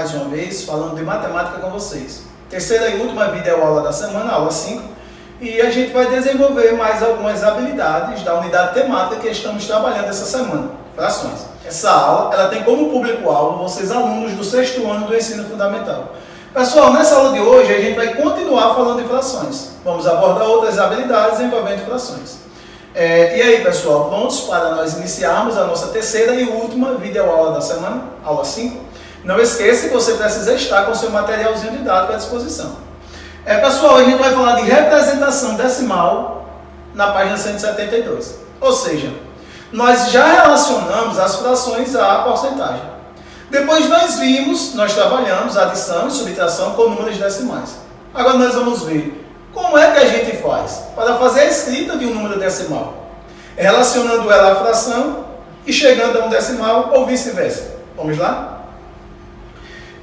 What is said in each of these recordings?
mais uma vez falando de matemática com vocês. Terceira e última videoaula da semana, aula 5, e a gente vai desenvolver mais algumas habilidades da unidade temática que estamos trabalhando essa semana, frações. Essa aula ela tem como público-alvo vocês alunos do 6º ano do ensino fundamental. Pessoal, nessa aula de hoje a gente vai continuar falando de frações. Vamos abordar outras habilidades envolvendo frações. E aí, pessoal, prontos para nós iniciarmos a nossa terceira e última videoaula da semana, aula 5? Não esqueça que você precisa estar com o seu materialzinho didático à disposição. Pessoal, a gente vai falar de representação decimal na página 172. Ou seja, nós já relacionamos as frações à porcentagem. Depois nós trabalhamos adição e subtração com números decimais. Agora nós vamos ver como é que a gente faz para fazer a escrita de um número decimal, relacionando ela à fração e chegando a um decimal ou vice-versa. Vamos lá?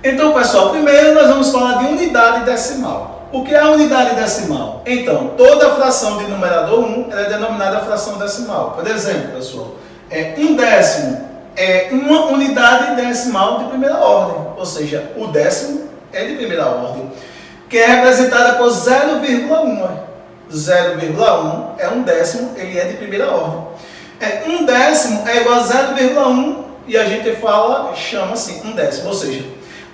Então, pessoal, primeiro nós vamos falar de unidade decimal. O que é a unidade decimal? Então, toda fração de numerador 1 é denominada fração decimal. Por exemplo, pessoal, 1/10 é uma unidade decimal de primeira ordem, ou seja, o décimo é de primeira ordem, que é representada por 0,1. 0,1 é um décimo, ele é de primeira ordem. 1/10 é igual a 0,1 e a gente chama assim, 1/10, ou seja,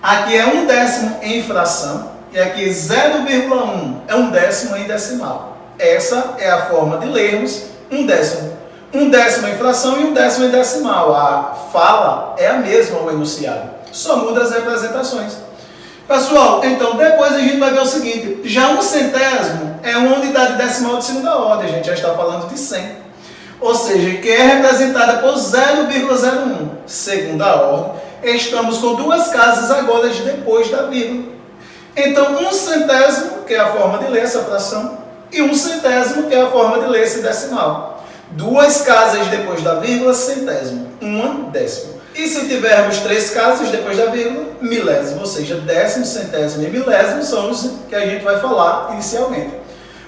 aqui é 1/10 em fração e aqui 0,1 é 1/10 em decimal. Essa é a forma de lermos 1/10. 1/10 em fração e 1/10 em decimal. A fala é a mesma, o enunciado, só muda as representações. Pessoal, então depois a gente vai ver o seguinte, já 1/100 é uma unidade decimal de segunda ordem, a gente já está falando de 100. Ou seja, que é representada por 0,01, segunda ordem. Estamos com duas casas agora depois da vírgula. Então 1/100, que é a forma de ler essa fração, e 1/100, que é a forma de ler esse decimal. Duas casas depois da vírgula, centésimo, 1/10. E se tivermos três casas depois da vírgula, milésimo, ou seja, décimo, centésimo e milésimo são os que a gente vai falar inicialmente.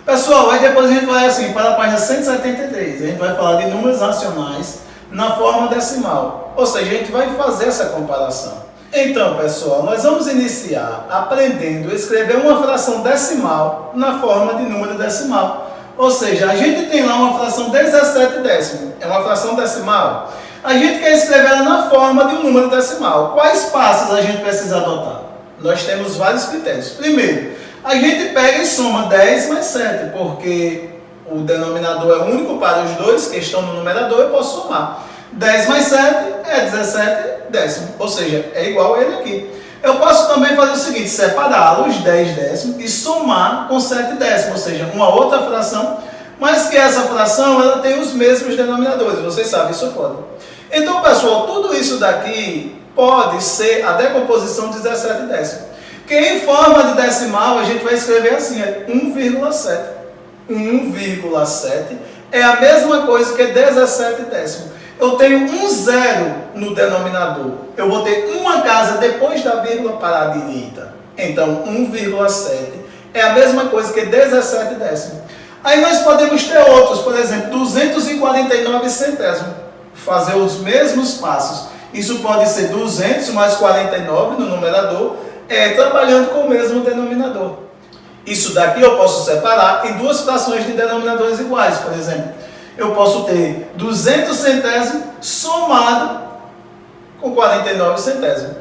Pessoal, aí depois a gente vai assim para a página 173, a gente vai falar de números racionais na forma decimal, ou seja, a gente vai fazer essa comparação. Então, pessoal, nós vamos iniciar aprendendo a escrever uma fração decimal na forma de número decimal. Ou seja, a gente tem lá uma fração 17 décimos, é uma fração decimal. A gente quer escrever ela na forma de um número decimal. Quais passos a gente precisa adotar? Nós temos vários critérios. Primeiro, a gente pega e soma 10 mais 7, porque o denominador é único para os dois que estão no numerador, eu posso somar. 10 mais 7 é 17 décimos, ou seja, é igual a ele aqui. Eu posso também fazer o seguinte, separar os 10 décimos e somar com 7 décimos, ou seja, uma outra fração, mas que essa fração ela tem os mesmos denominadores, vocês sabem, isso pode. Então, pessoal, tudo isso daqui pode ser a decomposição de 17 décimos. Que em forma de decimal a gente vai escrever assim, 1,7. 1,7 é a mesma coisa que 17 décimos. Eu tenho um zero no denominador. Eu vou ter uma casa depois da vírgula para a direita. Então, 1,7 é a mesma coisa que 17 décimos. Aí nós podemos ter outros, por exemplo, 249 centésimos. Fazer os mesmos passos. Isso pode ser 200 mais 49 no numerador, trabalhando com o mesmo denominador. Isso daqui eu posso separar em duas frações de denominadores iguais, por exemplo. Eu posso ter 200 centésimos somado com 49 centésimos.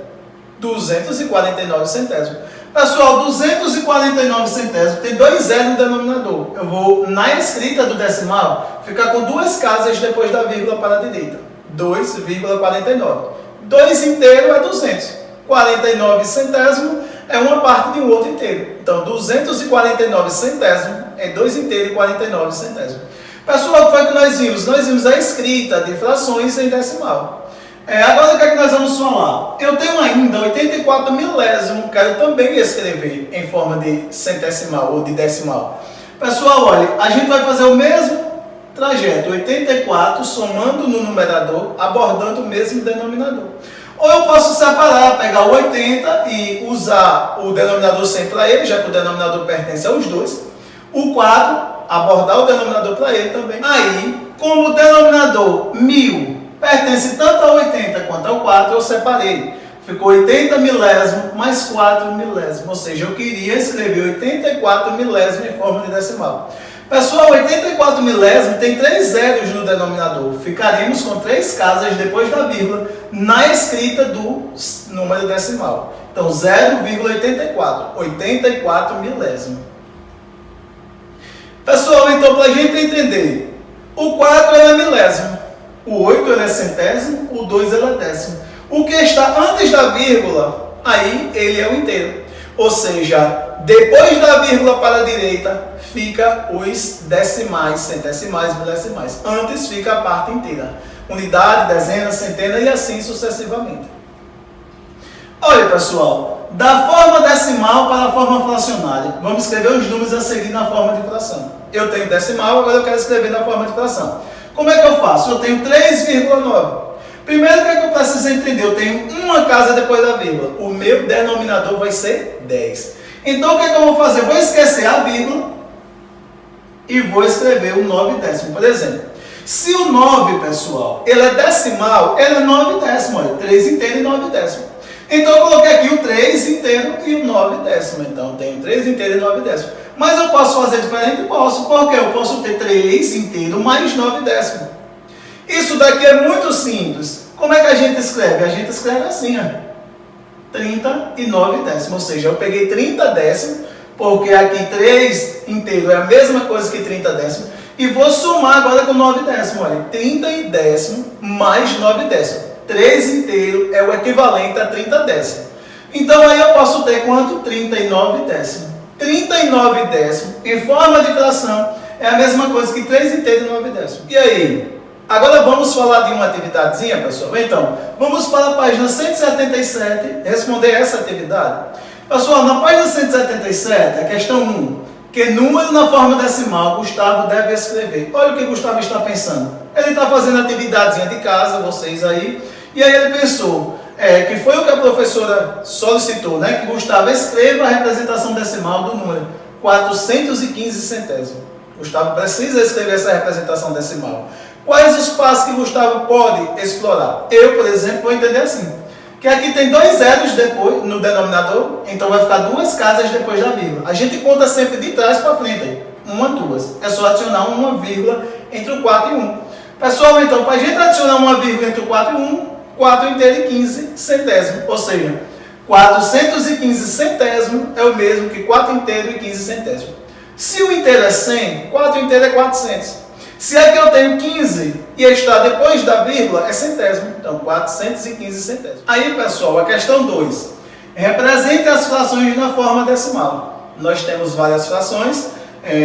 249 centésimos. Pessoal, 249 centésimos tem 2 zeros no denominador. Eu vou, na escrita do decimal, ficar com duas casas depois da vírgula para a direita. 2,49. 2 inteiro é 200. 49 centésimo é uma parte de um outro inteiro. Então, 249 centésimos é 2 inteiro e 49 centésimos. Pessoal, o que foi que nós vimos? Nós vimos a escrita de frações em decimal. Agora o que é que nós vamos falar? Eu tenho ainda 84 milésimo, quero também escrever em forma de centesimal ou de decimal. Pessoal, olha, a gente vai fazer o mesmo trajeto, 84 somando no numerador, abordando o mesmo denominador. Ou eu posso separar, pegar o 80 e usar o denominador 100 para ele, já que o denominador pertence aos dois. O 4, abordar o denominador para ele também. Aí, como o denominador 1000 pertence tanto ao 80 quanto ao 4, eu separei. Ficou 80 milésimo mais 4 milésimo, ou seja, eu queria escrever 84 milésimo em forma de decimal. Pessoal, 84 milésimo tem 3 zeros no denominador. Ficaríamos com 3 casas depois da vírgula na escrita do número decimal. Então, 0,84, 84 milésimo. Pessoal, então, para a gente entender, o 4 é milésimo, o 8 é centésimo, o 2 é décimo. O que está antes da vírgula, aí ele é o inteiro. Ou seja, depois da vírgula para a direita, fica os decimais, centesimais, milesimais. Antes fica a parte inteira. Unidade, dezena, centena e assim sucessivamente. Olha, pessoal, da forma decimal para a forma fracionária. Vamos escrever os números a seguir na forma de fração. Eu tenho decimal, agora eu quero escrever na forma de fração. Como é que eu faço? Eu tenho 3,9. Primeiro, o que é que eu preciso entender? Eu tenho uma casa depois da vírgula. O meu denominador vai ser 10. Então, o que é que eu vou fazer? Vou esquecer a vírgula e vou escrever o 9 décimo, por exemplo. Se o 9, pessoal, ele é decimal, ele é 9 décimo. Olha, 3 inteiro e 9 décimo. Então, eu coloquei aqui o 3 inteiro e o 9 décimo. Então, eu tenho 3 inteiro e 9 décimo. Mas eu posso fazer diferente? Posso. Por quê? Eu posso ter 3 inteiro mais 9 décimo. Isso daqui é muito simples. Como é que a gente escreve? A gente escreve assim, ó. 39 décimos. Ou seja, eu peguei 30 décimos, porque aqui 3 inteiro é a mesma coisa que 30 décimos. E vou somar agora com 9 décimos. Olha, 30 décimo mais 9 décimos. 3 inteiro é o equivalente a 30 décimos. Então aí eu posso ter quanto? 39 décimos. 39 décimos em forma de fração é a mesma coisa que 3 inteiro e 9 décimos. E aí? Agora vamos falar de uma atividadezinha, pessoal. Então, vamos para a página 177, responder essa atividade. Pessoal, na página 177, a questão 1. Que número na forma decimal Gustavo deve escrever? Olha o que Gustavo está pensando. Ele está fazendo a atividadezinha de casa, vocês aí. E aí ele pensou, que foi o que a professora solicitou, né? Que Gustavo escreva a representação decimal do número 415 centésimo. Gustavo precisa escrever essa representação decimal. Quais os passos que Gustavo pode explorar? Eu, por exemplo, vou entender assim. Que aqui tem 2 zeros depois, no denominador, então vai ficar 2 casas depois da vírgula. A gente conta sempre de trás para frente. 1, 2. É só adicionar uma vírgula entre o 4 e 1. Pessoal, então, para a gente adicionar uma vírgula entre o 4 e 1, 4 inteiro e 15 centésimo. Ou seja, 415 centésimo é o mesmo que 4 inteiro e 15 centésimo. Se o inteiro é 100, 4 inteiro é 400. Se aqui eu tenho 15 e está depois da vírgula, é centésimo. Então, 415 centésimos. Aí, pessoal, a questão 2. Represente as frações na forma decimal. Nós temos várias frações.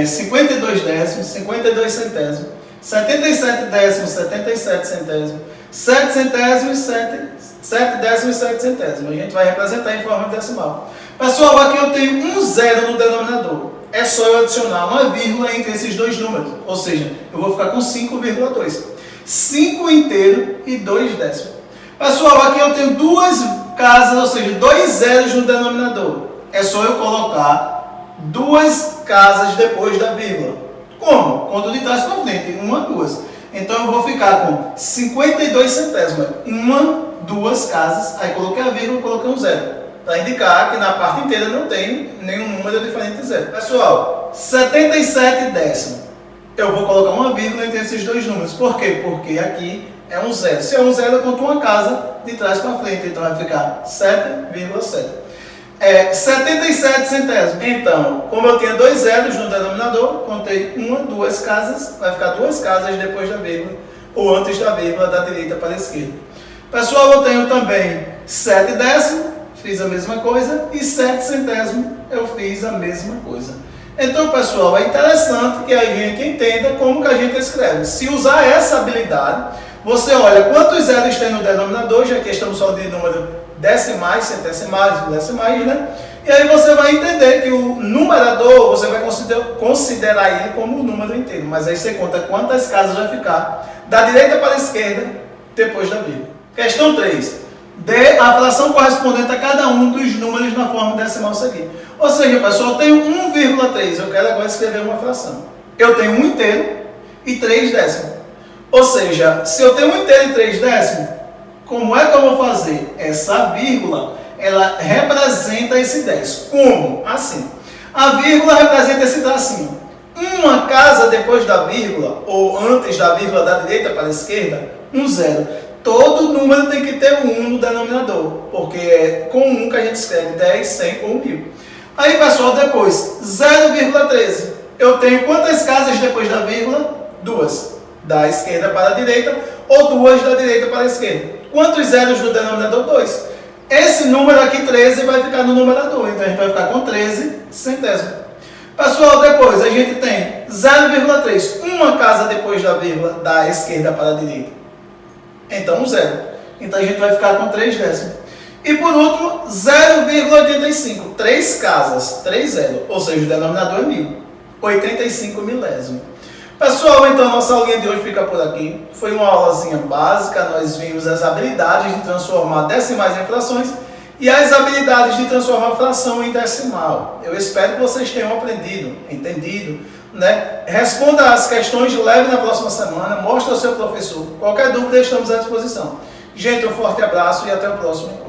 52 décimos, 52 centésimos, 77 décimos, 77 centésimos, 7 centésimos, 7 décimos e 7 centésimos. A gente vai representar em forma decimal. Pessoal, aqui eu tenho um zero no denominador. É só eu adicionar uma vírgula entre esses dois números. Ou seja, eu vou ficar com 5,2. 5 inteiro e 2 décimos. Pessoal, aqui eu tenho 2 casas, ou seja, 2 zeros no denominador. É só eu colocar 2 casas depois da vírgula. Como? Conto de trás para frente. 1, 2. Então eu vou ficar com 52 centésimos. 1, 2 casas. Aí coloquei a vírgula e coloquei um zero. Para indicar que na parte inteira não tem nenhum número diferente de zero. Pessoal, 77 décimos. Eu vou colocar uma vírgula entre esses dois números. Por quê? Porque aqui é um zero. Se é um zero, eu conto uma casa de trás para frente. Então vai ficar 7,7. 77 centésimos. Então, como eu tinha 2 zeros no denominador, contei 1, 2 casas. Vai ficar 2 casas depois da vírgula, ou antes da vírgula, da direita para a esquerda. Pessoal, eu tenho também 7 décimos. Fiz a mesma coisa, e 7 centésimos eu fiz a mesma coisa. Então, pessoal, é interessante que a gente entenda como que a gente escreve. Se usar essa habilidade, você olha quantos zeros tem no denominador, já que estamos falando de número decimais, centesimais, decimais, né? E aí você vai entender que o numerador, você vai considerar ele como um número inteiro. Mas aí você conta quantas casas vai ficar da direita para a esquerda depois da vírgula. Questão 3. Dê a fração correspondente a cada um dos números na forma decimal seguinte. Ou seja, pessoal, eu tenho 1,3. Eu quero agora escrever uma fração. Eu tenho 1 inteiro e 3 décimos. Ou seja, se eu tenho 1 inteiro e 3 décimos, Como é que eu vou fazer? Essa vírgula, ela representa esse 10. Como? Assim. A vírgula representa esse tracinho. Uma casa depois da vírgula, ou antes da vírgula da direita para a esquerda, um 0. Todo número tem que ter um 1 no denominador, porque é com 1 que a gente escreve 10, 100 ou 1000. Aí, pessoal, depois, 0,13. Eu tenho quantas casas depois da vírgula? 2. Da esquerda para a direita, ou 2 da direita para a esquerda. Quantos zeros no denominador? 2. Esse número aqui, 13, vai ficar no numerador. Então, a gente vai ficar com 13 centésimos. Pessoal, depois a gente tem 0,3. Uma casa depois da vírgula da esquerda para a direita. Então, 0. Então, a gente vai ficar com 3 décimos. E, por último, 0,85. 3 casas, 3 zeros. Ou seja, o denominador é 1000. 85 milésimos. Pessoal, então a nossa aulinha de hoje fica por aqui. Foi uma aulazinha básica, nós vimos as habilidades de transformar decimais em frações e as habilidades de transformar fração em decimal. Eu espero que vocês tenham aprendido, entendido, né? Responda as questões, leve na próxima semana, mostre ao seu professor. Qualquer dúvida, estamos à disposição. Gente, um forte abraço e até o próximo encontro.